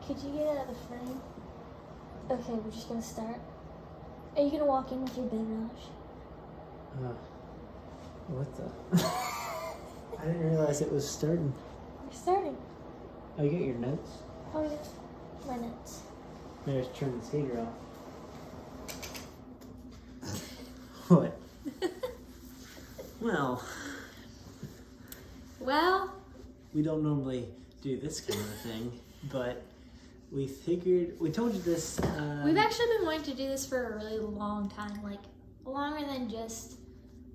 Could you get out of the frame? Okay, we're just gonna start. Are you gonna walk in with your beverage? What the? I didn't realize it was starting. We're starting. Oh, you got your notes? Oh, yeah. My notes. Maybe I should turn the heater off. What? Well, we don't normally do this kind of thing, but we figured, we told you this. We've actually been wanting to do this for a really long time, like longer than just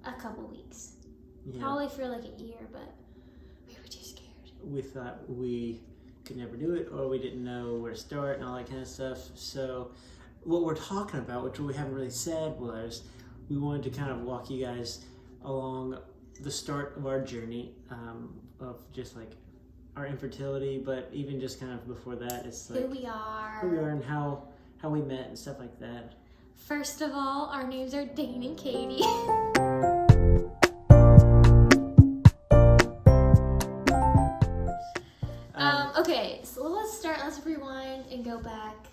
a couple weeks. Yeah. Probably for like a year, but we were too scared. We thought we could never do it, or we didn't know where to start and all that kind of stuff. So what we're talking about, which we haven't really said, was we wanted to kind of walk you guys along the start of our journey of just like our infertility, but even just kind of before that, it's like who we are and how we met and stuff like that. First of all, our names are Dane and Katie. Okay, so let's rewind and go back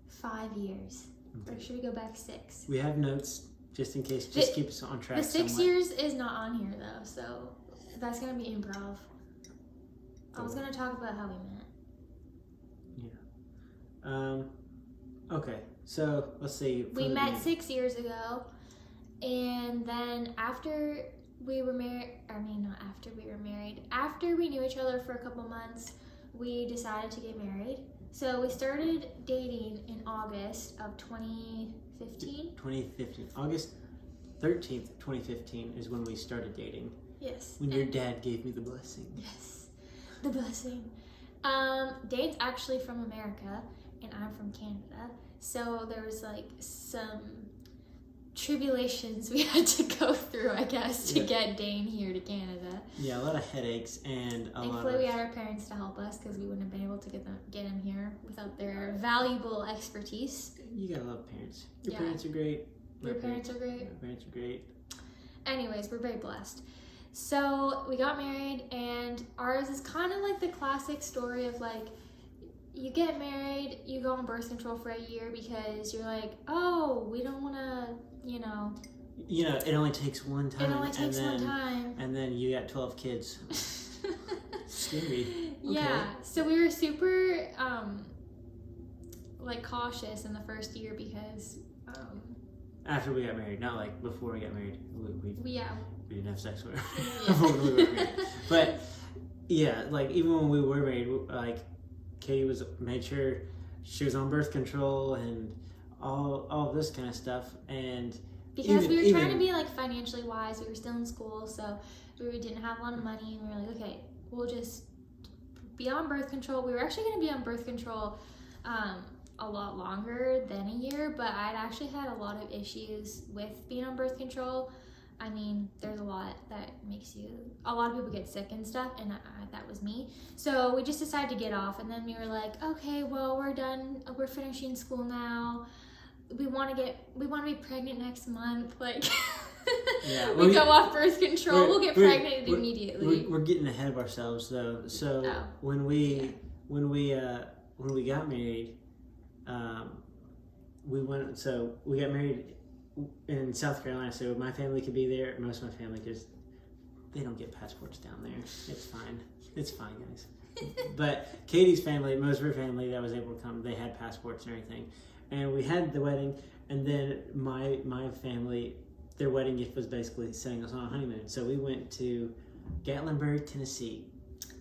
5 years. Okay. Or should we go back 6? We have notes just in case, just keep us on track. The 6 years is not on here though, so that's gonna be improv. I was gonna talk about how we met. Yeah. Okay, so let's see. We met 6 years ago, and then after we were married, after we knew each other for a couple months, we decided to get married. So we started dating in August of 2015. 2015. August 13th, 2015 is when we started dating. Yes. When your dad gave me the blessing. Yes, the blessing. Dane's actually from America, and I'm from Canada. So there was like some tribulations we had to go through, I guess, to get Dane here to Canada. Yeah, a lot of headaches and Thankfully, we had our parents to help us because we wouldn't have been able to get him here without their valuable expertise. You gotta love parents. Your parents are great. Your parents are great. Your parents are great. Anyways, we're very blessed. So we got married, and ours is kind of like the classic story of like, you get married, you go on birth control for a year because you're like, oh, we don't want to, You know, it only takes one time. It only takes one time. And then you got 12 kids. Scary. Yeah. Okay. So we were super, like, cautious in the first year because... after we got married, not like before we got married. We didn't have sex with her before we were married. But, yeah, like, even when we were married, like, Katie made sure she was on birth control and all of this kind of stuff, and because we were trying to be like financially wise, we were still in school, so we didn't have a lot of money, and we were like, okay, we'll just be on birth control. We were actually going to be on birth control a lot longer than a year, but I'd actually had a lot of issues with being on birth control. I mean, there's a lot that a lot of people get sick and stuff, and that was me. So we just decided to get off, and then we were like, okay, well, we're done. We're finishing school now. We want to be pregnant next month. Like, yeah, we go off birth control. We'll get pregnant immediately. We're getting ahead of ourselves, though. So when we got married, we got married in South Carolina, so my family could be there. Most of my family, because they don't get passports down there. It's fine, guys. But Katie's family, most of her family that was able to come, they had passports and everything. And we had the wedding, and then my family, their wedding gift was basically sending us on a honeymoon. So we went to Gatlinburg, Tennessee.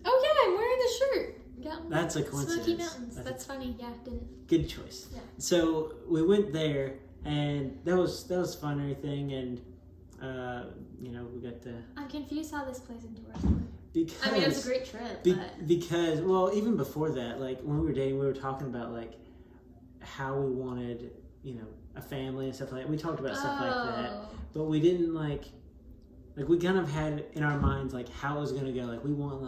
Oh yeah, I'm wearing the shirt. That's a coincidence. Smoky Mountains. That's funny. Yeah, didn't. Good choice. Yeah. So we went there, and that was fun and everything, and we got the. I'm confused how this plays into our story. Because I mean, it was a great trip. Because even before that, like when we were dating, we were talking about like how we wanted, a family and stuff like that. We talked about stuff like that, but we didn't like we kind of had in our minds like how it was gonna go. Like we want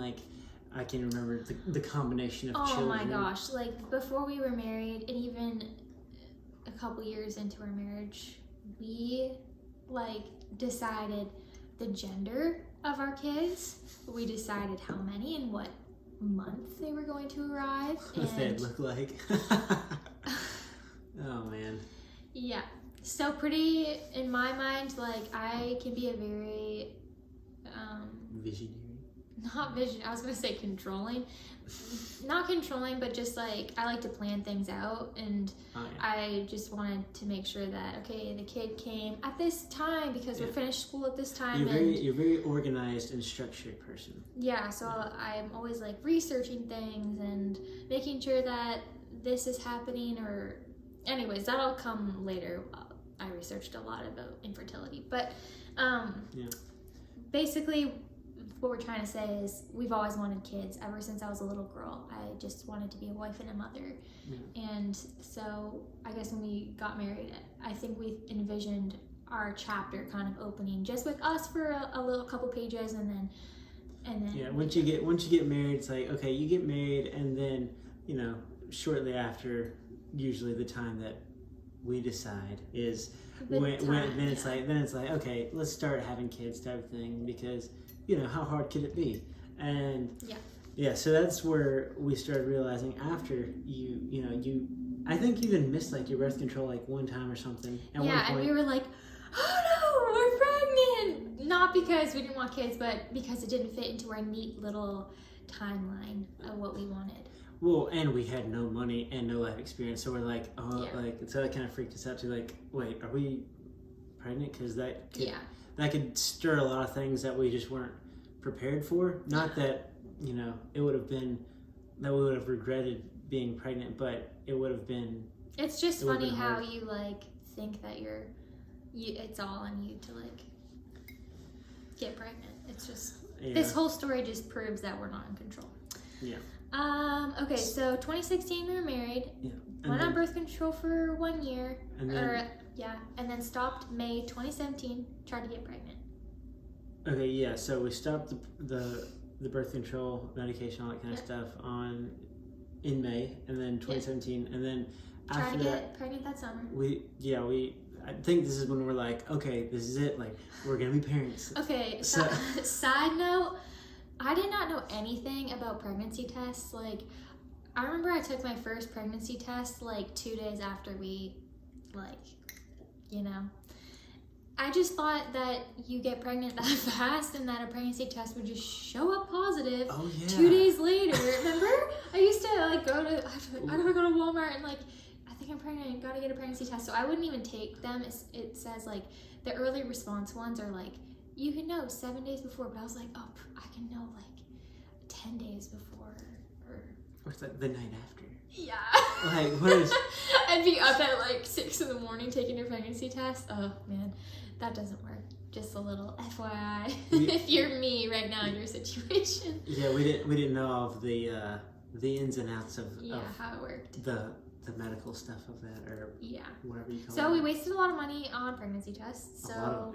I can remember the combination of children. Oh my gosh! Like before we were married, and even a couple years into our marriage, we decided the gender of our kids. We decided how many and what month they were going to arrive. What they look like. Oh man. Yeah. So pretty, in my mind, like I can be a very visionary. Not vision. I was gonna say controlling. Not controlling, but just like I like to plan things out, and I just wanted to make sure that okay, the kid came at this time because we're finished school at this time. You're very organized and structured person. Yeah, so I'm always like researching things and making sure that this is happening. Or, anyways, that'll come later. I researched a lot about infertility, but basically. What we're trying to say is we've always wanted kids ever since I was a little girl. I just wanted to be a wife and a mother. And so I guess when we got married, I think we envisioned our chapter kind of opening just with us for a little couple pages, and then once you get married, it's like okay, you get married, and then shortly after, usually the time that we decide is it's like okay, let's start having kids type of thing, because how hard could it be? And so that's where we started realizing after you I think you even missed like your birth control like one time or something at one point. And we were like, oh no, we're pregnant, not because we didn't want kids, but because it didn't fit into our neat little timeline of what we wanted. Well, and we had no money and no life experience, so we're like, so that kind of freaked us out to like, wait, are we pregnant? Because that could stir a lot of things that we just weren't prepared for. Not that it would have been that we would have regretted being pregnant, but it would have been. It's just funny how you like think that it's all on you to like get pregnant. It's just this whole story just proves that we're not in control. Yeah. Okay, so 2016 we were married. Yeah. Went on birth control for 1 year. And then stopped May 2017. Tried to get pregnant. Okay, yeah. So we stopped the birth control medication, all that kind of stuff in May, and then 2017, and then tried to get pregnant that summer. I think this is when we're like, okay, this is it. Like we're gonna be parents. Okay. So side note. I did not know anything about pregnancy tests. Like, I remember I took my first pregnancy test like 2 days after we, I just thought that you get pregnant that fast and that a pregnancy test would just show up positive 2 days later. Remember? I used to I don't go to Walmart and I think I'm pregnant, I gotta get a pregnancy test. So I wouldn't even take them. It says the early response ones are you can know 7 days before, but I was like, oh, I can know 10 days before, or what's that? The night after. Yeah. What is? I'd be up at 6 in the morning taking your pregnancy test. Oh man, that doesn't work. Just a little FYI, if you're me right now in your situation. Yeah, we didn't know all of the ins and outs of how it worked. The medical stuff of that, or whatever you call it. So we wasted a lot of money on pregnancy tests. So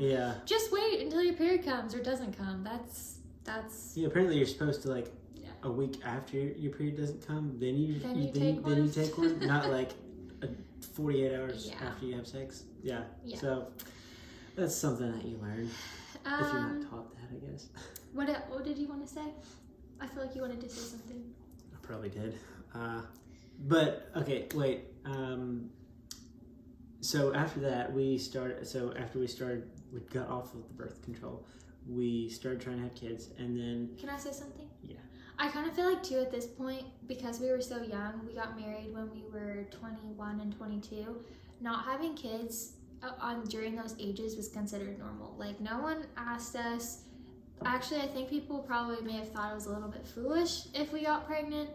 just wait until your period comes or doesn't come. That's apparently you're supposed to a week after your period doesn't come, then you take one, not 48 hours after you have sex. Yeah. So that's something that you learn if you're not taught that, I guess. What did you want to say? I feel like you wanted to say something. I probably did. But okay, wait. So after that, we got off of the birth control. We started trying to have kids, and then. Can I say something? Yeah. I kind of feel like too at this point, because we were so young. We got married when we were 21 and 22. Not having kids during those ages was considered normal. No one asked us. Actually, I think people probably may have thought it was a little bit foolish if we got pregnant.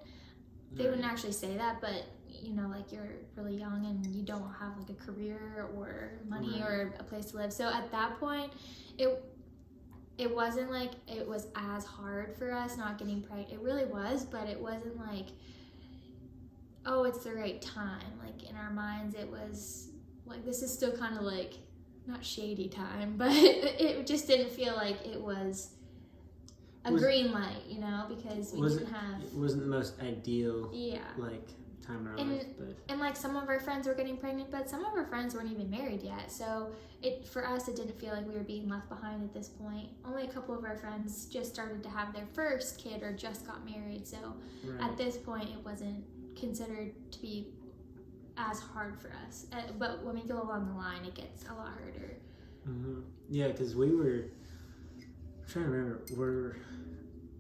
They wouldn't actually say that, but you're really young and you don't have a career or money or a place to live. So at that point, it wasn't it was as hard for us not getting pregnant. It really was, but it wasn't oh, it's the right time. In our minds, it was this is still kind of not shady time, but it just didn't feel like it was green light, because we didn't have. It wasn't the most ideal, time in our life. And like some of our friends were getting pregnant, but some of our friends weren't even married yet. So for us, it didn't feel like we were being left behind at this point. Only a couple of our friends just started to have their first kid or just got married. So at this point, it wasn't considered to be as hard for us. But when we go along the line, it gets a lot harder. Mm-hmm. Yeah, because we were, I'm trying to remember, we're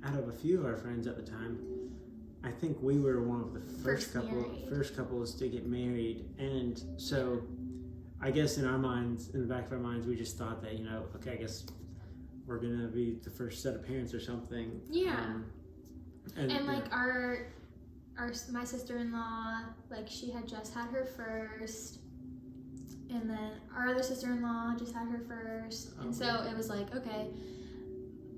out of a few of our friends at the time, I think we were one of the first couples to get married. And so I guess in our minds, in the back of our minds, we just thought that, okay, I guess we're going to be the first set of parents or something. Yeah. And like my sister-in-law, like she had just had her first, and then our other sister-in-law just had her first, and so it was like, okay,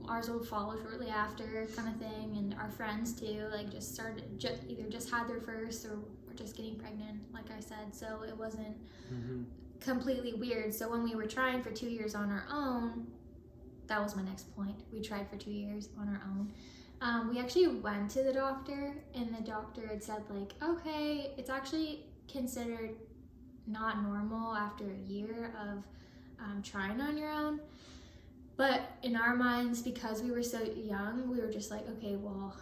ours will follow shortly after, kind of thing. And our friends too, like just started, either just had their first or were just getting pregnant, like I said. So it wasn't completely weird. So when we were trying for 2 years on our own, that was my next point. We tried for 2 years on our own. We actually went to the doctor, and the doctor had said like, okay, it's actually considered not normal after a year of trying on your own. But in our minds, because we were so young, we were just like, okay, well,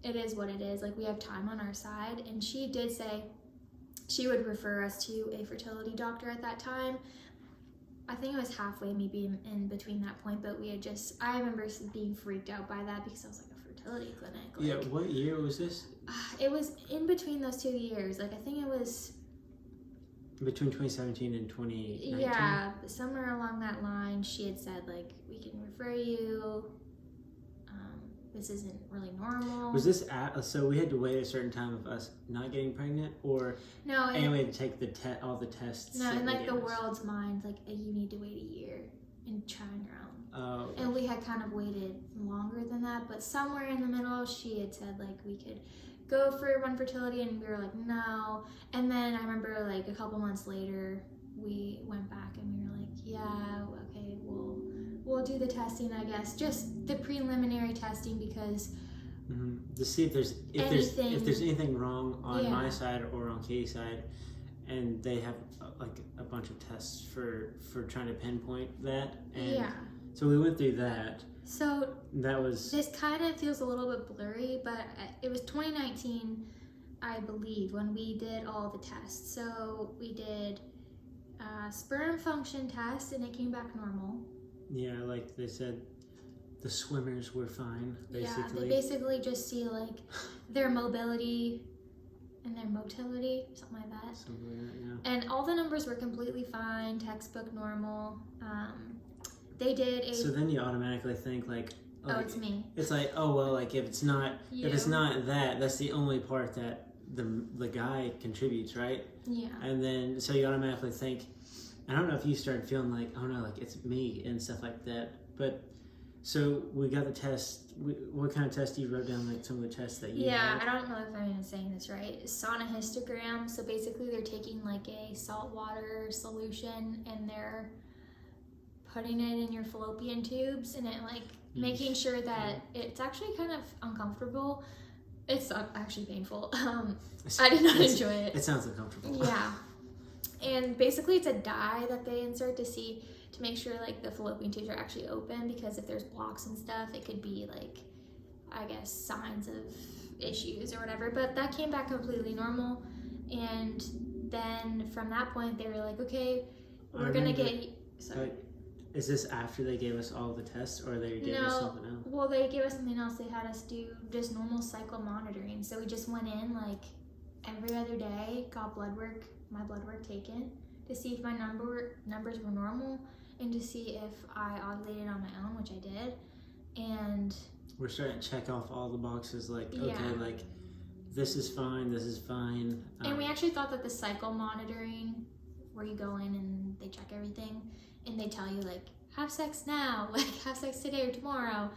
it is what it is. Like, we have time on our side. And she did say she would refer us to a fertility doctor at that time. I think it was halfway, maybe in between that point. But I remember being freaked out by that because I was like, a fertility clinic. Like, yeah, what year was this? It was in between those 2 years. Like, I think it was between 2017 and 2019? Yeah, somewhere along that line, she had said, like, we can refer you. This isn't really normal. Was this so we had to wait a certain time of us not getting pregnant? Or no, and we had to take all the tests? No, in like the world's mind, like, you need to wait a year and try on your own. Oh. And we had kind of waited longer than that, but somewhere in the middle, she had said, like, we could go for one fertility, and we were like, no. And then I remember, like, a couple months later, we went back and we were like, yeah, okay, we'll do the testing, I guess, just the preliminary testing, because to see if there's anything wrong on my side or on Katie's side. And they have like a bunch of tests for trying to pinpoint that. And so we went through that. So that was, this kind of feels a little bit blurry, but it was 2019, I believe, when we did all the tests. So we did a sperm function test, and it came back normal. Yeah, like they said, the swimmers were fine, basically. Yeah, they basically just see like their mobility and their motility, something like that. Something like that, yeah. And all the numbers were completely fine, textbook normal. They did a... So then you automatically think like, oh, it's me. It's like, oh well, like if it's not that, that's the only part that the guy contributes, right? Yeah. And then so you automatically think, I don't know if you started feeling like, oh no, like it's me and stuff like that. But so we got the test. What kind of test you wrote down? Like some of the tests that you had? I don't know if I'm even saying this right. Sonohistogram. So basically, they're taking like a saltwater solution and they're putting it in your fallopian tubes, and it like making sure that it's actually kind of uncomfortable. It's actually painful. I did not enjoy it. It sounds uncomfortable. Yeah. And basically, it's a dye that they insert to make sure like the fallopian tubes are actually open, because if there's blocks and stuff, it could be like, I guess, signs of issues or whatever. But that came back completely normal. And then from that point, they were like, okay, we're gonna get... Sorry. Is this after they gave us all the tests, or they gave us something else? Well, they gave us something else. They had us do just normal cycle monitoring. So we just went in like every other day, got my blood work taken to see if my numbers were normal, and to see if I ovulated on my own, which I did. And we're starting to check off all the boxes, like, okay, like this is fine, this is fine. And we actually thought that the cycle monitoring, where you go in and they check everything, and they tell you like, have sex now, like have sex today or tomorrow,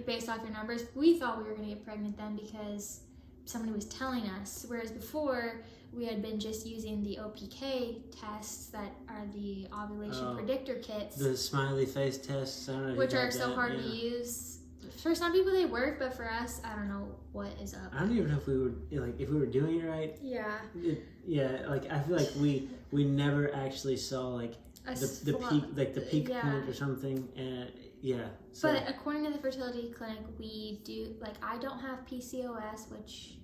based off your numbers. We thought we were going to get pregnant then because somebody was telling us, whereas before we had been just using the OPK tests that are the ovulation predictor kits. The smiley face tests, I don't know, which are so hard to use. For some people they work, but for us, I don't know what is up. I don't even know if we were doing it right. Yeah. Like I feel like we never actually saw like the peak, like the peak point or something, and So. But according to the fertility clinic, we do, like, I don't have PCOS, which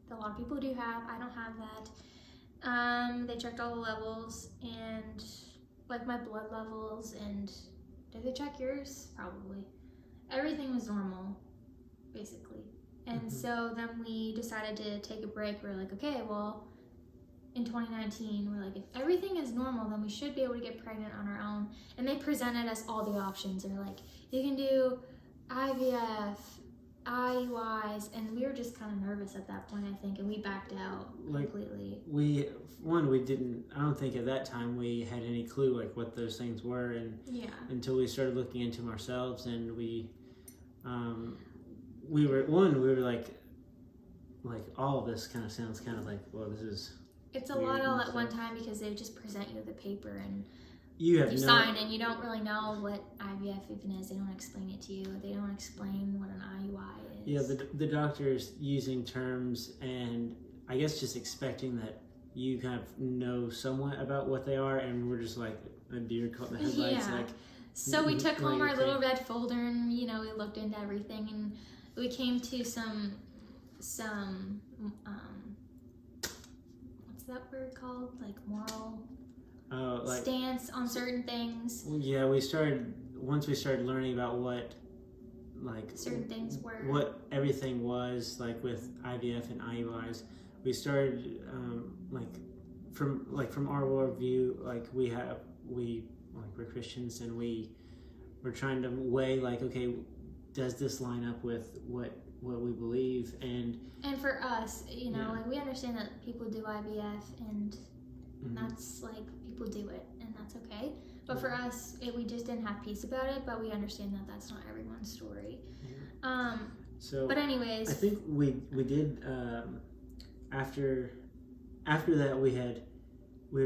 a lot of people do have. I don't have that. They checked all the levels and like my blood levels, and did they check yours? Probably. Everything was normal, basically. And so then we decided to take a break. We're like, okay, well, in 2019, we're like, if everything is normal, then we should be able to get pregnant on our own. And they presented us all the options. They're like, you can do IVF, IUIs, and we were just kind of nervous at that point, I think, and we backed out completely. We didn't, I don't think at that time we had any clue like what those things were, and until we started looking into them ourselves, and we were like all of this kind of sounds kind of like, well, this is, it's a lot all at one time, because they just present you the paper and you sign, and you don't really know what IVF even is. They don't explain it to you. They don't explain what an IUI is. Yeah, the doctor's using terms, and I guess just expecting that you kind of know somewhat about what they are, and we're just like a deer caught in the headlights. Yeah. So we took home our little red folder, and we looked into everything, and we came to some what's that word called? Like moral stance on certain things. Yeah, once we started learning about what certain things were, what everything was like with IVF and IUIs. We started from our worldview, we're Christians, and we're trying to weigh okay, does this line up with what we believe, and for us, we understand that people do IVF, and that's people do it, and that's okay. But for us, we just didn't have peace about it. But we understand that that's not everyone's story. But anyways, I think we did. After that, we had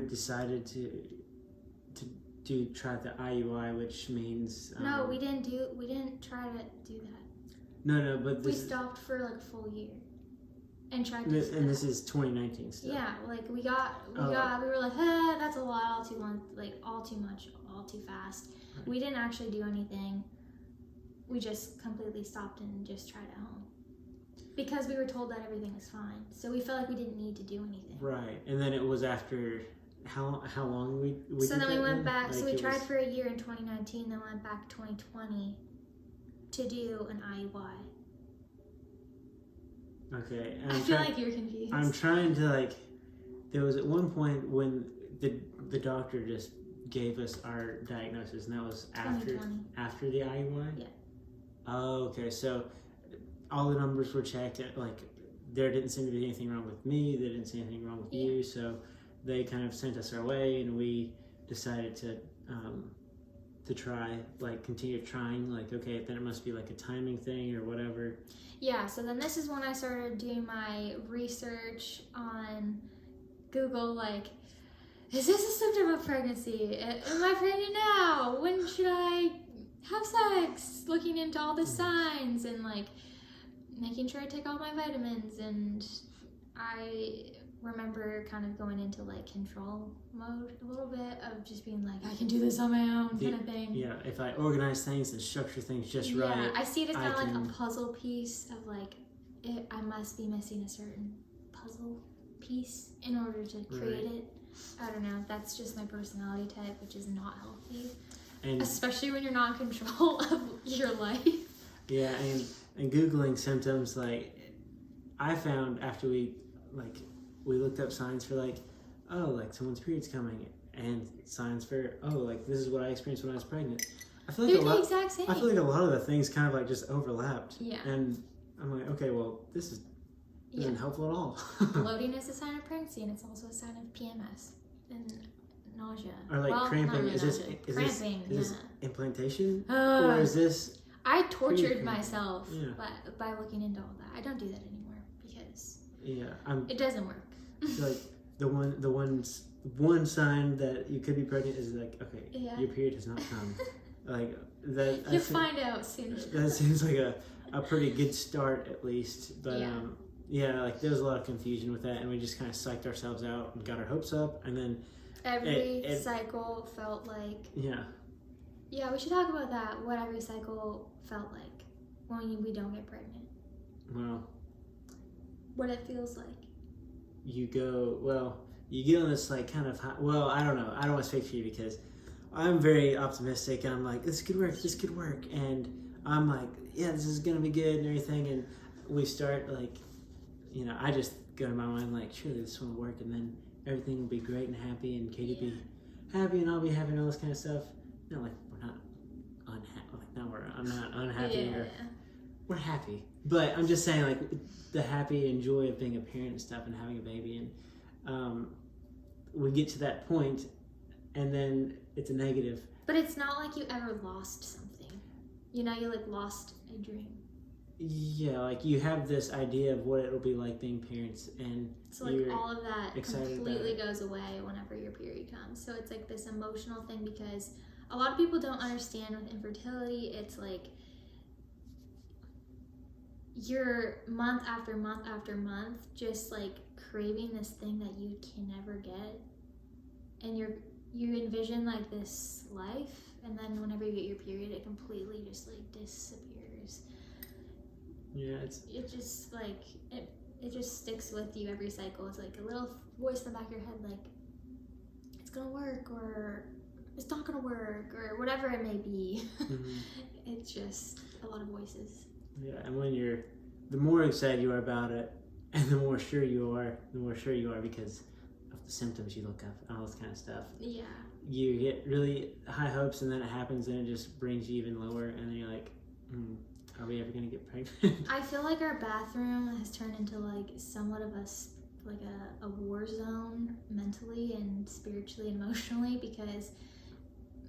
decided to try the IUI, which means no, we didn't try to do that. No, but we stopped for a full year and tried to. And this is 2019 still. Yeah, we were like, that's a lot, all too long, all too much, all too fast. Right. We didn't actually do anything. We just completely stopped and just tried at home. Because we were told that everything was fine, so we felt like we didn't need to do anything. Right, and then it was after how long we. So then we went back. So we tried for a year in 2019, then went back 2020 to do an IUI. Okay, I feel like you're confused. I'm trying to There was at one point when the doctor just gave us our diagnosis, and that was after the IUI. Yeah. Oh, okay, so. All the numbers were checked. There didn't seem to be anything wrong with me. There didn't seem anything wrong with you. So they kind of sent us our way, and we decided to try, continue trying. Okay, then it must be a timing thing or whatever. Yeah. So then this is when I started doing my research on Google. Is this a symptom of pregnancy? Am I pregnant now? When should I have sex? Looking into all the signs and making sure I take all my vitamins, and I remember kind of going into control mode a little bit of just being I can do this on my own kind of thing. Yeah, if I organize things and structure things just right. Yeah, I see it as kind of a puzzle piece of I must be missing a certain puzzle piece in order to create it. I don't know. That's just my personality type, which is not healthy, and especially when you're not in control of your life. Yeah, and Googling symptoms, I found after we looked up signs for someone's period's coming, and signs for this is what I experienced when I was pregnant. I feel they're the exact same. I feel a lot of the things kind of just overlapped. Yeah. And I'm okay, well, this isn't helpful at all. Bloating is a sign of pregnancy, and it's also a sign of PMS and nausea. Or cramping. Is this implantation? Or is this? I tortured myself by looking into all that. I don't do that anymore because it doesn't work. The one sign that you could be pregnant is okay, your period has not come. Like that. You'll find out soon. That seems like a pretty good start at least. But yeah. Like there was a lot of confusion with that, and we just kind of psyched ourselves out and got our hopes up, and then every cycle felt like. Yeah. Yeah, we should talk about that. What every cycle felt like when we don't get pregnant. Well. What it feels like. You get on this like kind of high, I don't know. I don't want to speak for you because I'm very optimistic and I'm like, this could work. And I'm like, yeah, this is going to be good and everything. And we start like, I just go in my mind like, surely this will work. And then everything will be great and happy and Katie be happy and I'll be happy and all this kind of stuff. No, like we're not unhappy. Like, no, I'm not unhappy we're happy. But I'm just saying like the happy and joy of being a parent and stuff and having a baby. And we get to that point and then it's a negative. But it's not like you ever lost something. You like lost a dream. Yeah, like you have this idea of what it'll be like being parents and so like all of that completely goes away whenever your period comes. So it's like this emotional thing because a lot of people don't understand with infertility. It's like you're month after month after month just like craving this thing that you can never get, and you envision like this life, and then whenever you get your period it completely just like disappears. Yeah, it just like it just sticks with you every cycle. It's like a little voice in the back of your head like it's gonna work or it's not gonna work or whatever it may be. It's just a lot of voices. Yeah, and when the more excited you are about it, and the more sure you are because of the symptoms you look up and all this kind of stuff. Yeah. You get really high hopes, and then it happens, and it just brings you even lower, and then you're like, are we ever gonna get pregnant? I feel like our bathroom has turned into like somewhat of a war zone mentally and spiritually and emotionally because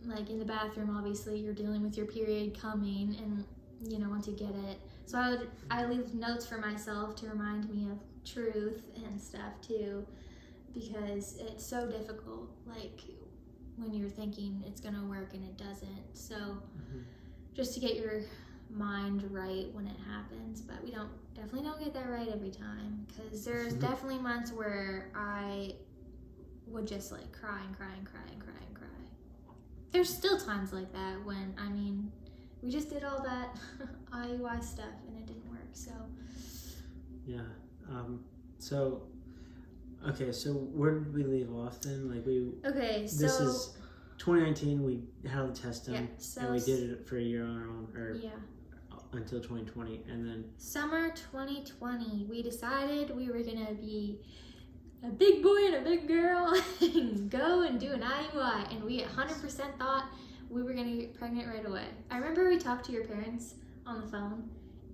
like in the bathroom obviously you're dealing with your period coming and once you get it. So I leave notes for myself to remind me of truth and stuff too, because it's so difficult. Like when you're thinking it's gonna work and it doesn't. So just to get your mind right when it happens, but we definitely don't get that right every time. Because there's definitely months where I would just like cry and cry and cry and cry and cry. There's still times like that when we just did all that IUI stuff and it didn't work, so. Yeah. So where did we leave off then? This is 2019, we had all the tests done, and we did it for a year on our own, until 2020, and then. Summer 2020, we decided we were gonna be a big boy and a big girl and go and do an IUI, and we 100% thought we were gonna get pregnant right away. I remember we talked to your parents on the phone,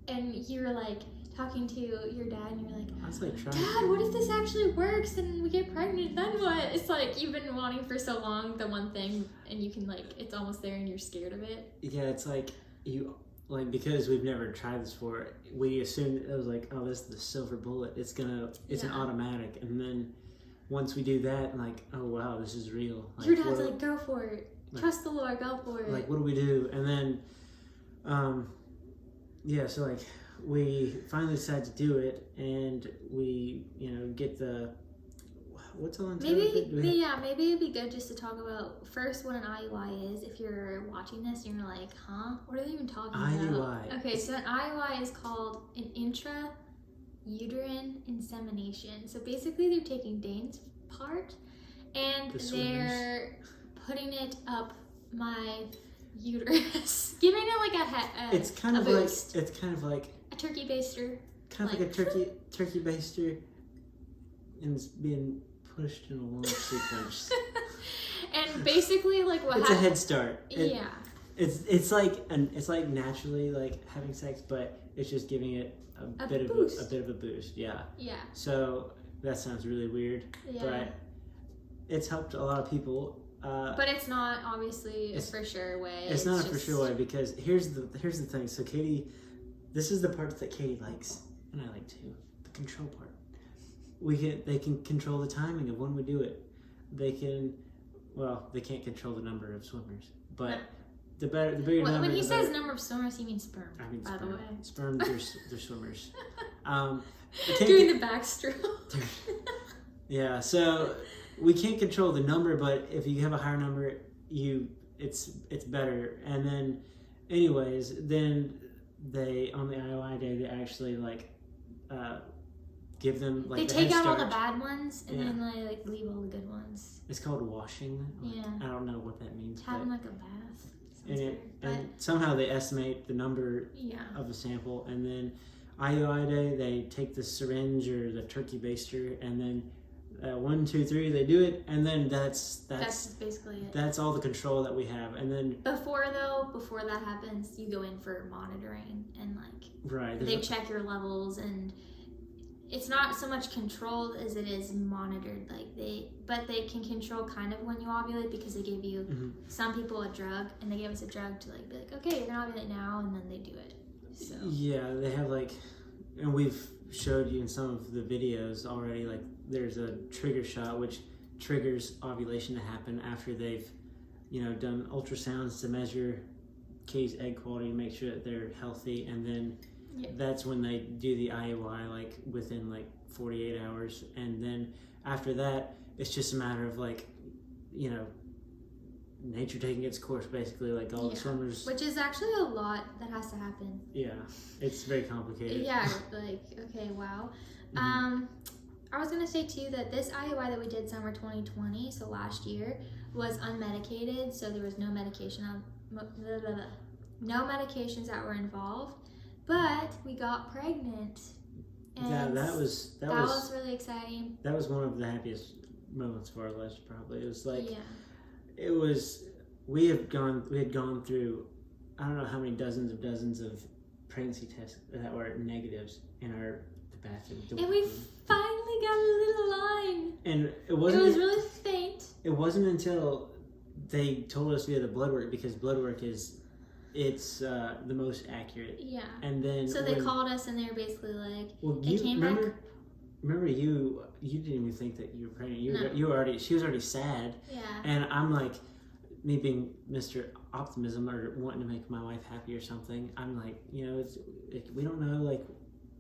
and you were like talking to your dad, and you're like, I was like, Dad, what if this actually works and we get pregnant? Then what? It's like you've been wanting for so long the one thing, and you can it's almost there, and you're scared of it. Yeah, it's like because we've never tried this before, we assumed it was like, oh, this is the silver bullet. It's an automatic, and then once we do that, like, oh wow, this is real. Your dad's like, go for it. Trust the Lord, go for it. Like, what do we do? And then, so like, we finally decide to do it, and we, get the, what's all maybe it'd be good just to talk about first what an IUI is. If you're watching this and you're like, huh? What are they even talking about? IUI. Okay, so an IUI is called an intrauterine insemination. So basically they're taking Dane's part and they're putting it up my uterus, giving it like it's kind of boost. It's kind of like a turkey baster. Kind of like a turkey baster, and it's being pushed in a long sequence. And basically, like what? It's a head start. Yeah. It's like naturally like having sex, but it's just giving it a bit of a boost. Yeah. Yeah. So that sounds really weird. Yeah. But it's helped a lot of people. But it's not obviously a for sure way. It's not a for sure way because here's the thing. So Katie, this is the part that Katie likes, and I like too. The control part. They can control the timing of when we do it. They can't control the number of swimmers, but the bigger number. When he says number of swimmers, he means sperm. I mean, by the way, sperm. They're swimmers. Doing the backstroke. Yeah, so we can't control the number, but if you have a higher number, it's better. And then, anyways, then they on the IOI day they actually like give them like they the take head out all start. the bad ones and then they like leave all the good ones. It's called washing. Yeah. I don't know what that means. Having like a bath. And somehow they estimate the number of a sample, and then IUI day they take the syringe or the turkey baster, and then 1, 2, 3 they do it, and then that's basically it. That's all the control that we have, and then before that happens, you go in for monitoring and like they check your levels, and it's not so much controlled as it is monitored. But they can control kind of when you ovulate because they give you some people a drug, and they give us a drug to like be like, okay, you're gonna ovulate now, and then they do it. So yeah, they have like, and we've showed you in some of the videos already. Like there's a trigger shot which triggers ovulation to happen after they've, done ultrasounds to measure Kay's egg quality and make sure that they're healthy, and then. Yep. That's when they do the IUI, like within like 48 hours, and then after that, it's just a matter of like, nature taking its course, basically, like all the swimmers. Which is actually a lot that has to happen. Yeah, it's very complicated. Yeah, like okay, wow. I was gonna say too that this IUI that we did summer 2020, so last year, was unmedicated, so there was no medication no medications that were involved. But we got pregnant. And yeah, that was really exciting. That was one of the happiest moments of our lives, probably. It was like it was. We had gone through I don't know how many dozens of pregnancy tests that were negatives in the bathroom. And we finally got a little line. And it was really faint. It wasn't until they told us via the blood work, because blood work it's the most accurate. Yeah. And then so they called us and they were basically like, well, remember you didn't even think that you were pregnant. She was already sad. Yeah. And I'm like, me being Mr. Optimism or wanting to make my wife happy or something, I'm like, we don't know, like,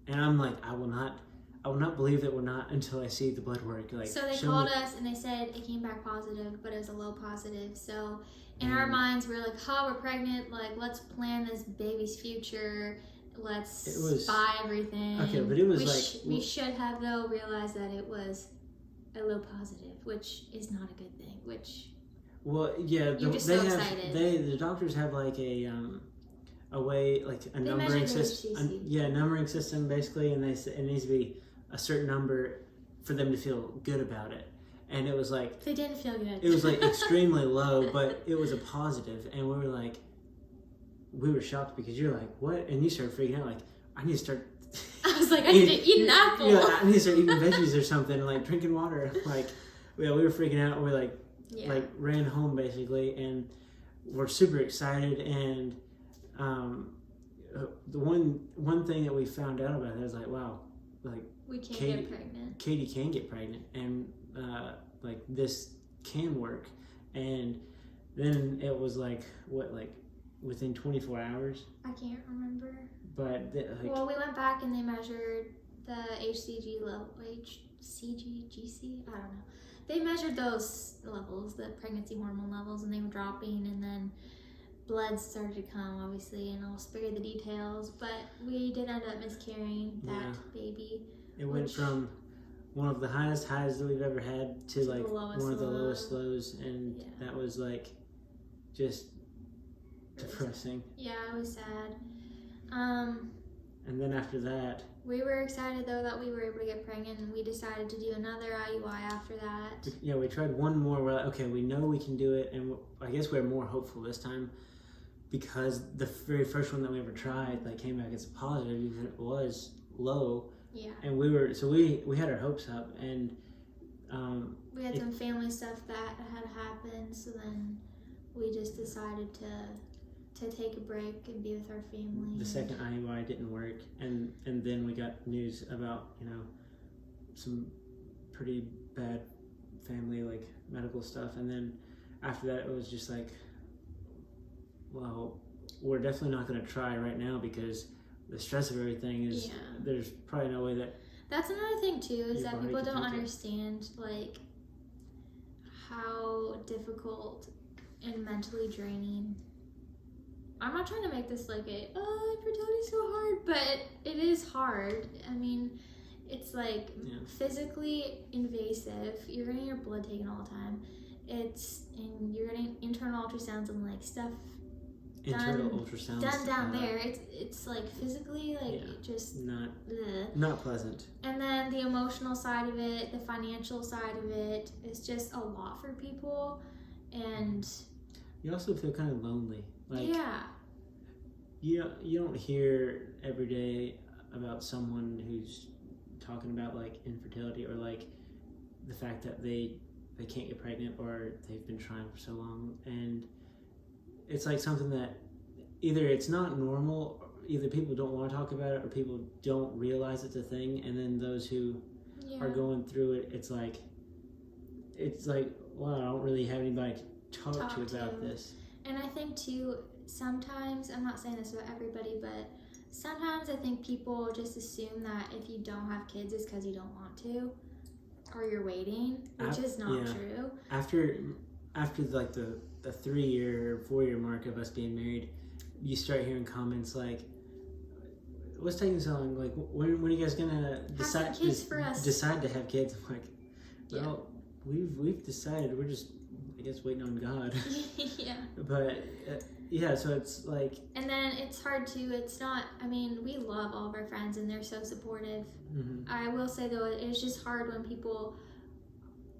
and I'm like, I will not believe that we're not until I see the blood work. Like, so they called us and they said it came back positive, but it was a low positive. So in our minds, we're like, we're pregnant. Like, let's plan this baby's future. Let's buy everything. Okay, but it was we should have though realized that it was a low positive, which is not a good thing. Well, yeah, you're just so excited. The doctors have like a way, like a numbering system. Numbering system basically, and they say it needs to be a certain number for them to feel good about it. And it was like they didn't feel good. It was like extremely low, but it was a positive, and we were shocked because you're like, what? And you started freaking out, like, I need to start. I was like, I need to eat an apple. Yeah, I need to start eating veggies or something, like drinking water. Like, we were freaking out. We like ran home basically, and we're super excited. And the one thing that we found out about it was like, wow, like we can't get pregnant. Katie can get pregnant, and like this can work. And then it was like within 24 hours. I can't remember. But well, we went back and they measured the HCG level, GC. I don't know. They measured those levels, the pregnancy hormone levels, and they were dropping, and then blood started to come, obviously, and I'll spare you the details, but we did end up miscarrying that baby. It went from one of the highest highs that we've ever had to like one of the lowest lows, and that was like just depressing. Yeah, it was sad. And then after that, we were excited though that we were able to get pregnant, and we decided to do another IUI after that. Yeah, we tried one more. We're like, okay, we know we can do it, and I guess we're more hopeful this time because the very first one that we ever tried came back as a positive, even if it was low. Yeah. And we had our hopes up, and we had some family stuff that had happened, so then we just decided to take a break and be with our family. The second IUI didn't work, and then we got news about some pretty bad family medical stuff, and then after that it was just like well, we're definitely not going to try right now because the stress of everything is, there's probably no way that. That's another thing too, is that people don't take it. understand like how difficult and mentally draining. I'm not trying to make this like infertility is so hard, but it is hard. I mean, it's like physically invasive. You're getting your blood taken all the time. And you're getting internal ultrasounds and like stuff ultrasounds done down there. It's like physically just not pleasant. And then the emotional side of it, the financial side of it is just a lot for people, and you also feel kind of lonely. Like you don't hear every day about someone who's talking about like infertility or like the fact that they can't get pregnant or they've been trying for so long, and it's like something that either it's not normal, either people don't want to talk about it or people don't realize it's a thing, and then those who are going through it, it's like wow, I don't really have anybody to talk to about this. And I think too, sometimes, I'm not saying this about everybody, but sometimes I think people just assume that if you don't have kids it's because you don't want to or you're waiting, which is not true. After like the 3-year, 4-year mark of us being married, you start hearing comments like, "What's taking so long? Like, when are you guys gonna decide to have kids?" I'm like, well, we've decided. We're just, I guess, waiting on God. But so it's like. And then it's hard too. It's not. I mean, we love all of our friends and they're so supportive. Mm-hmm. I will say though, it's just hard when people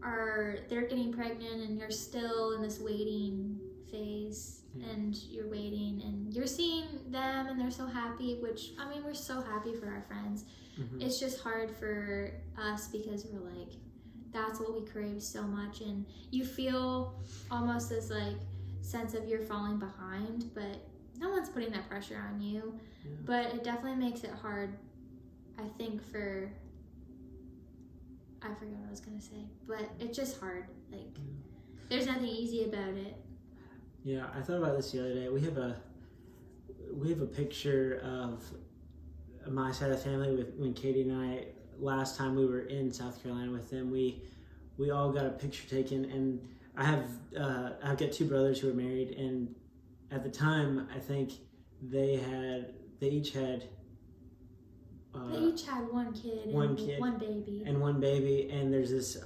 they're getting pregnant and you're still in this waiting phase, and you're waiting and you're seeing them and they're so happy, which I mean, we're so happy for our friends. Mm-hmm. It's just hard for us because we're like, that's what we crave so much, and you feel almost this like sense of you're falling behind, but no one's putting that pressure on you. But it definitely makes it hard, I think, for I forgot what I was gonna say, but it's just hard. Like, there's nothing easy about it. Yeah, I thought about this the other day. We have a picture of my side of the family with when Katie and I, last time we were in South Carolina with them, we all got a picture taken, and I've got 2 brothers who are married, and at the time I think they each had one kid, one baby, and there's this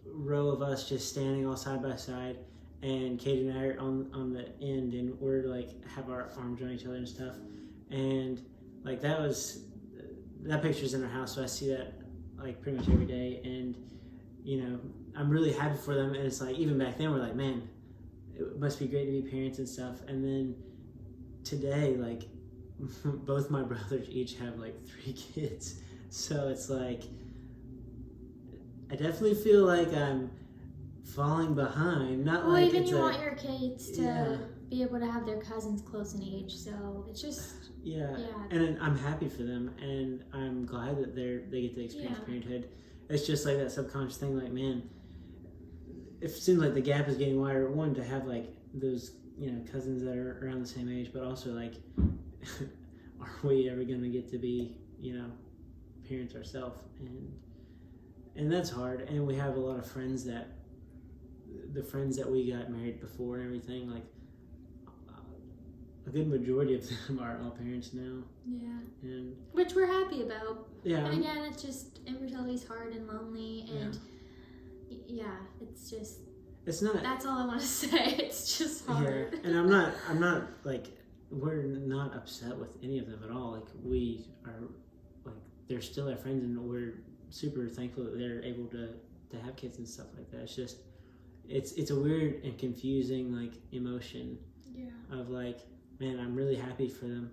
row of us just standing all side by side, and Katie and I are on the end, and we're like have our arms around each other and stuff, and like that picture's in our house, so I see that like pretty much every day, and I'm really happy for them, and it's like even back then we're like, man, it must be great to be parents and stuff, and then today like both my brothers each have like 3 kids, so it's like I definitely feel like I'm falling behind. Not well, like even you want your kids to be able to have their cousins close in age, so it's just and I'm happy for them, and I'm glad that they get to experience parenthood. It's just like that subconscious thing, like, man, it seems like the gap is getting wider. One, to have like those cousins that are around the same age, but also like are we ever going to get to be parents ourselves? And that's hard. And we have a lot of friends that we got married before and everything, like a good majority of them are all parents now. And which we're happy about. And again, it's just infertility is hard and lonely, and it's not. That's all I want to say. It's just hard. And I'm not like, we're not upset with any of them at all. Like, we are like, they're still our friends, and we're super thankful that they're able to have kids and stuff like that. It's just it's a weird and confusing like emotion of like, man, I'm really happy for them.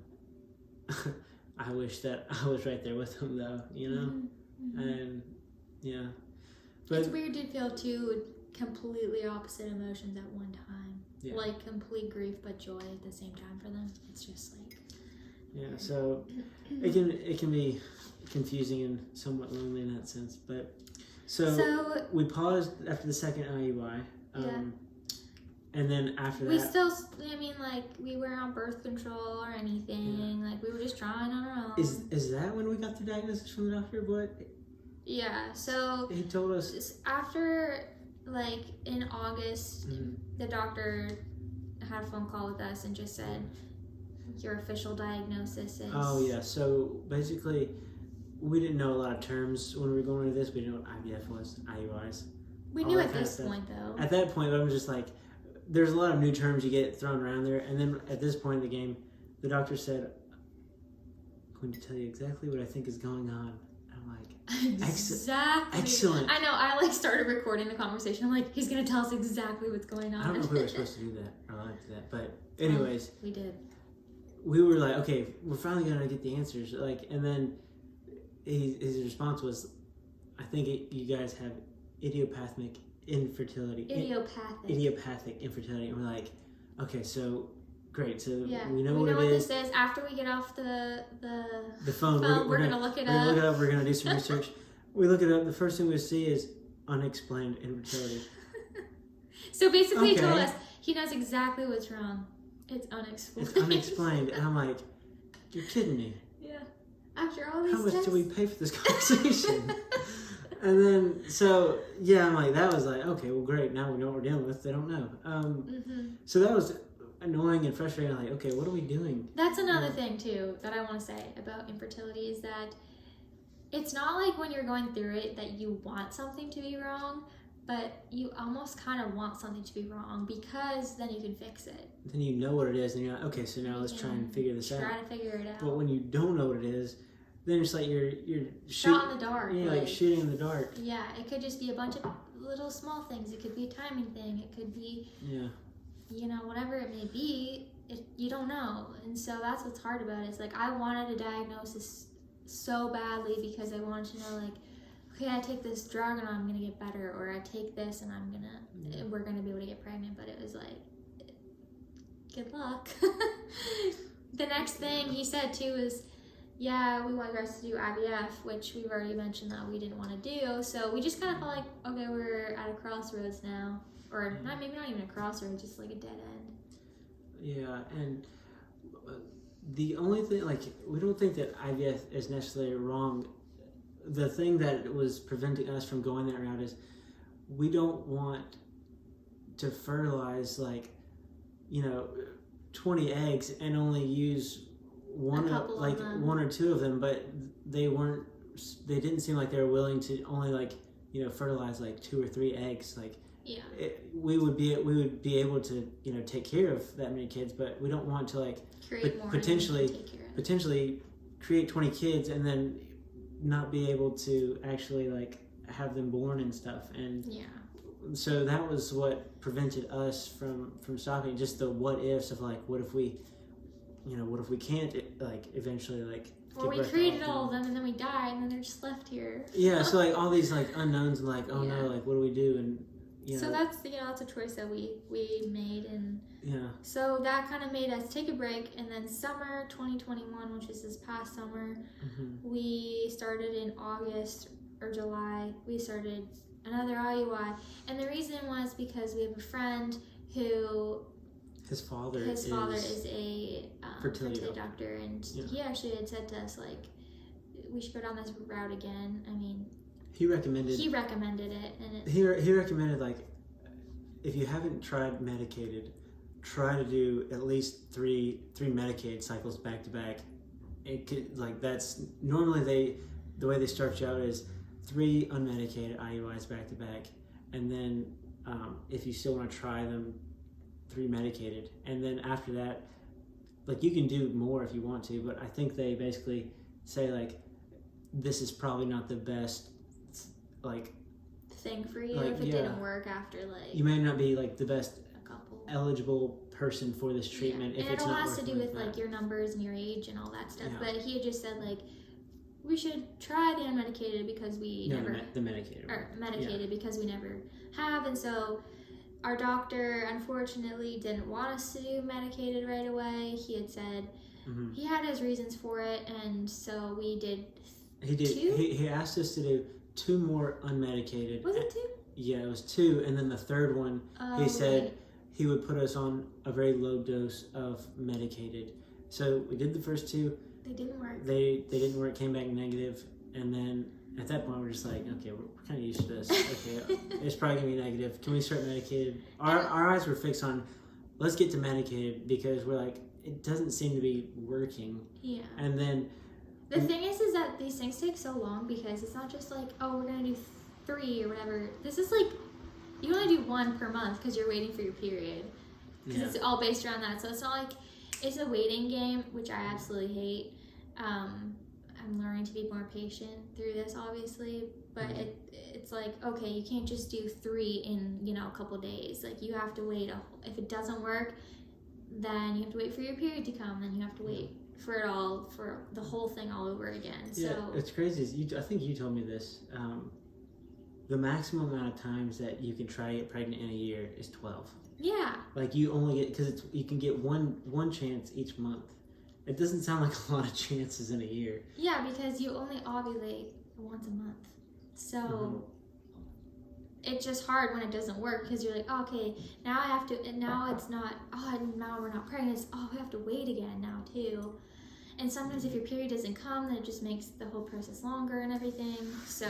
I wish that I was right there with them though, Mm-hmm. And but it's weird to feel 2 completely opposite emotions at one time, like complete grief but joy at the same time for them. It's just like so it can be confusing and somewhat lonely in that sense. But so we paused after the second IUI, And then after that, we still, I mean, like, we weren't on birth control or anything. Like, we were just trying on our own. Is that when we got the diagnosis from the doctor? What? Yeah, so he told us after, like, in August, the doctor had a phone call with us and just said, your official diagnosis is... Oh, yeah. So, basically, we didn't know a lot of terms when we were going into this. We didn't know what IVF was, IUIs. We knew at this point, though. At that point, I was just like, there's a lot of new terms you get thrown around there. And then at this point in the game, the doctor said, I'm going to tell you exactly what I think is going on. I'm like, exactly. Excellent. I know. I like started recording the conversation. I'm like, he's going to tell us exactly what's going on. I don't know if we were supposed to do that or allowed to do that. But anyways. We did. We were like, okay, we're finally going to get the answers. Like, and then his response was, I think you guys have idiopathic infertility. Idiopathic infertility. And we're like, okay, so great. So we know what this is. After we get off the phone, we're going to look it up. We're going to look it up. We're going to do some research. We look it up. The first thing we see is unexplained infertility. So basically, he told us he knows exactly what's wrong. It's unexplained. It's unexplained. And I'm like, you're kidding me. Yeah. After all these How much tests? do we pay for this conversation? And then, so, yeah, I'm like, that was like, okay, well, great. Now we know what we're dealing with. They don't know. So that was annoying and frustrating. Like, okay, what are we doing? That's another thing, too, that I want to say about infertility is that it's not like when you're going through it that you want something to be wrong, but you almost kind of want something to be wrong because then you can fix it. Then you know what it is, and you're like, okay, so now let's try and figure this out. Try to figure it out. But when you don't know what it is, then it's like you're shot in the dark. Yeah, like shooting in the dark. Yeah, it could just be a bunch of little small things. It could be a timing thing. It could be, whatever it may be. You don't know, and so that's what's hard about it. It's like I wanted a diagnosis so badly because I wanted to know, like, okay, I take this drug and I'm gonna get better, or I take this and we're gonna be able to get pregnant. But it was like, good luck. The next thing he said too is, yeah, we want you guys to do IVF, which we've already mentioned that we didn't want to do. So we just kind of felt like, okay, we're at a ccrossroads now, or maybe not even a crossroads, just like a dead end. Yeah, and the only thing, like, we don't think that IVF is necessarily wrong. The thing that was preventing us from going that route is we don't want to fertilize 20 eggs and only use one or two of them, but they didn't seem like they were willing to only fertilize 2 or 3 eggs. We would be able to take care of that many kids, but we don't want to potentially create 20 kids and then not be able to actually have them born and stuff. And so that was what prevented us from stopping. Just the what ifs of what if we can't eventually or we created all of them and then we die and then they're just left here. Yeah, so all these unknowns and no, what do we do? And so that's that's a choice that we made, and so that kind of made us take a break. And then summer 2021, which is this past summer, we started in August or July. We started another IUI, and the reason was because we have a friend who his father is a fertility doctor, and he actually had said to us we should go down this route again. I mean, he recommended it, and he recommended if you haven't tried medicated, try to do at least three Medicaid cycles back to back. It could that's normally the way they start you out is 3 unmedicated IUIs back to back, and then if you still want to try them, 3 medicated, and then after that, you can do more if you want to, but I think they basically say this is probably not the best thing for you if it didn't work after you may not be the best eligible person for this treatment if it's not working. And it all has to do with your numbers and your age and all that stuff. But he had just said we should try the unmedicated because we the medicated or medicated because we never have, and so our doctor unfortunately didn't want us to do medicated right away. He had said he had his reasons for it, and so we did. He did. 2? He asked us to do 2 more unmedicated. Was it 2? Yeah, it was 2, and then the third one he he would put us on a very low dose of medicated. So we did the first 2. They didn't work. They didn't work, came back negative, and then at that point we're just like, okay, we're kind of used to this. Okay, it's probably gonna be negative. Can we start medicated? Our eyes were fixed on, let's get to medicated, because we're like, it doesn't seem to be working. Yeah. And then the thing is that these things take so long because it's not just like, oh, we're gonna do 3 or whatever. This is like, you only do 1 per month because you're waiting for your period. Because it's all based around that. So it's not like, it's a waiting game, which I absolutely hate. I'm learning to be more patient through this, obviously. But it's like, okay, you can't just do 3 in, a couple days. Like, you have to wait. If it doesn't work, then you have to wait for your period to come. Then you have to wait for the whole thing all over again. Yeah, So it's crazy. I think you told me this. The maximum amount of times that you can try to get pregnant in a year is 12. Yeah. Like, you only get, because you can get one chance each month. It doesn't sound like a lot of chances in a year. Yeah, because you only ovulate once a month. So it's just hard when it doesn't work because you're like, oh, okay, now I have to, and now it's not, now we're not pregnant. It's, we have to wait again now too. And sometimes if your period doesn't come, then it just makes the whole process longer and everything. So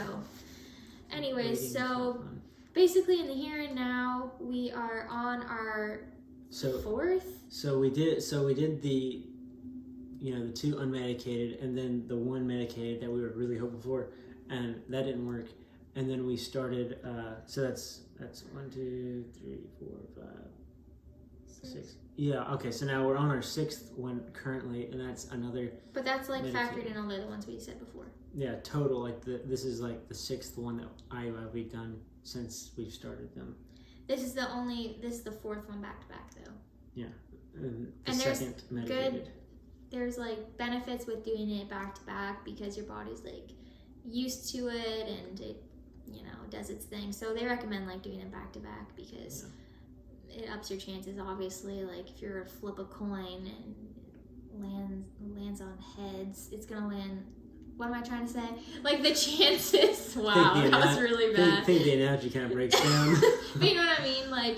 anyways, so basically in the here and now, we are on our 4th. So we did the, the 2 unmedicated and then the 1 medicated that we were really hoping for, and that didn't work. And then we started, so that's 1, 2, 3, 4, 5, 6. Yeah, okay, so now we're on our 6th one currently, and that's another. But that's like medicated. factored in all the other ones we said before. Yeah, total, like this is like the 6th one that we've done since we've started them. This is the 4th one back to back though. Yeah, and the there's 2nd medicated. There's like benefits with doing it back to back because your body's like used to it and it, does its thing. So they recommend like doing it back to back because it ups your chances. Obviously, like if you're to flip a coin and lands on heads, it's gonna land. What am I trying to say? Like the chances. Wow, that was really bad. I think the analogy kind of breaks down. But you know what I mean? Like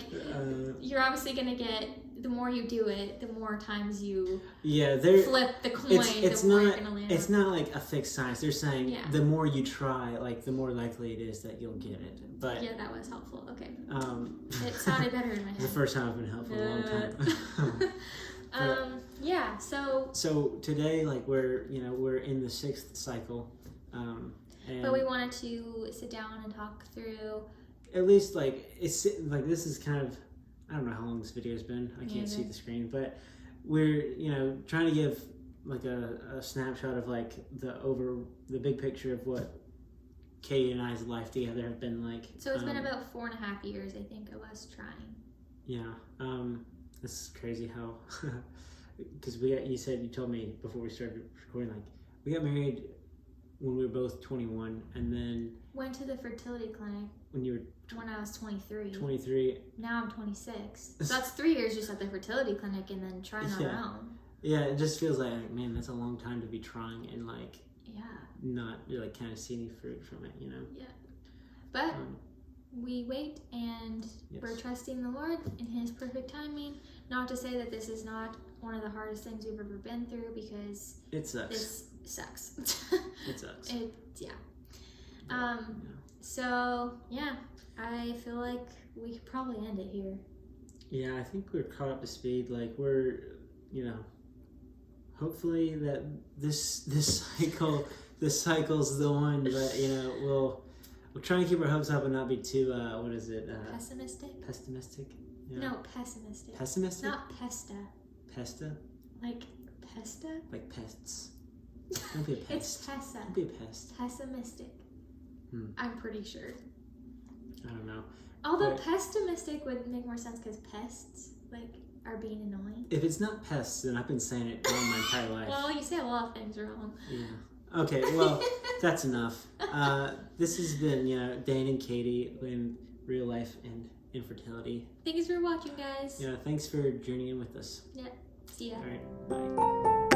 you're obviously gonna get. The more you do it, the more times you flip the coin, the more you're gonna land. It's not like a fixed science. They're saying the more you try, like the more likely it is that you'll get it. But yeah, that was helpful. Okay. It sounded better in my head. The first time I've been helpful in a long time. Yeah. So today, like we're in the 6th cycle. But we wanted to sit down and talk through. At least like it's like this is kind of. I don't know how long this video's been. I can't see the screen, but we're trying to give like a snapshot of like the big picture of what Katie and I's life together have been like. So it's been about 4.5 years, I think, of us trying. Yeah, this is crazy how because you told me before we started recording, like we got married when we were both 21, and then went to the fertility clinic when I was 23. 23. Now I'm 26. So that's 3 years just at the fertility clinic and then trying on our own. Yeah, it just feels like, man, that's a long time to be trying and like not like kind of see any fruit from it, Yeah. But we wait and we're trusting the Lord in His perfect timing. Not to say that this is not one of the hardest things we've ever been through because it sucks. This sucks. It sucks. So yeah, I feel like we could probably end it here. Yeah, I think we're caught up to speed. Like we're, hopefully that this cycle's the one. But we'll try and keep our hopes up and not be too pessimistic. Pessimistic. Yeah. No, pessimistic. Pessimistic. Not pesta. Pesta. Like pesta. Like pests. Don't be a pest. It's pesta. Don't be a pest. Pessimistic. I'm pretty sure. I don't know. Although pessimistic would make more sense because pests are being annoying. If it's not pests, then I've been saying it all my entire life. Well, you say a lot of things wrong. Yeah. Okay. Well, that's enough. This has been Dane and Katie in real life and infertility. Thanks for watching, guys. Thanks for journeying with us. Yeah. See ya. All right. Bye.